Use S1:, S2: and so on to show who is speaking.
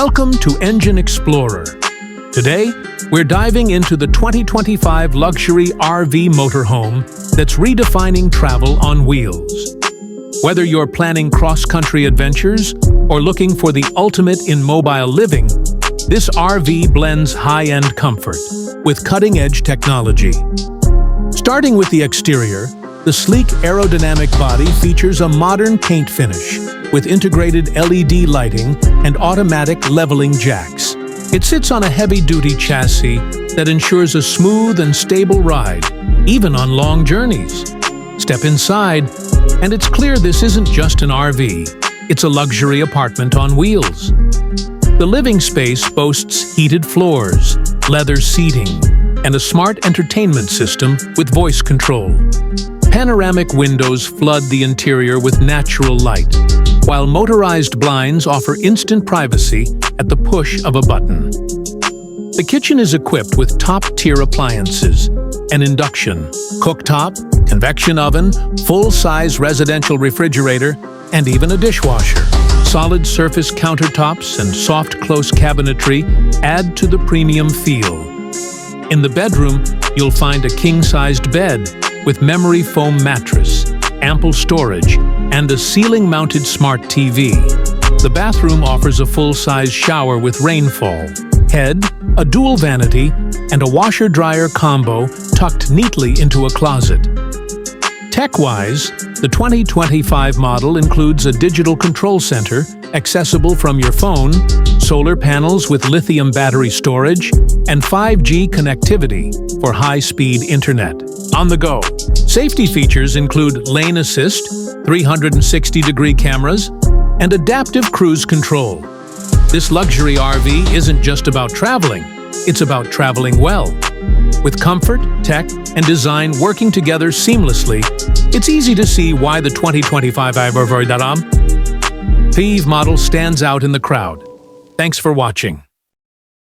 S1: Welcome to Engine Explorer. Today, we're diving into the 2025 luxury RV motorhome that's redefining travel on wheels. Whether you're planning cross-country adventures or looking for the ultimate in mobile living, this RV blends high-end comfort with cutting-edge technology. Starting with the exterior, the sleek aerodynamic body features a modern paint finish with integrated LED lighting and automatic leveling jacks. It sits on a heavy-duty chassis that ensures a smooth and stable ride, even on long journeys. Step inside, and it's clear this isn't just an RV, it's a luxury apartment on wheels. The living space boasts heated floors, leather seating, and a smart entertainment system with voice control. Panoramic windows flood the interior with natural light, while motorized blinds offer instant privacy at the push of a button. The kitchen is equipped with top-tier appliances, an induction, cooktop, convection oven, full-size residential refrigerator, and even a dishwasher. Solid surface countertops and soft close cabinetry add to the premium feel. In the bedroom, you'll find a king-sized bed with memory foam mattress, ample storage, and a ceiling-mounted smart TV. The bathroom offers a full-size shower with rainfall, head, a dual vanity, and a washer-dryer combo tucked neatly into a closet. Tech-wise, the 2025 model includes a digital control center accessible from your phone, solar panels with lithium battery storage, and 5G connectivity for high-speed internet. On the go, safety features include lane assist, 360-degree cameras, and adaptive cruise control. This luxury RV isn't just about traveling, it's about traveling well. With comfort, tech, and design working together seamlessly, it's easy to see why the 2025 RV model stands out in the crowd. Thanks for watching.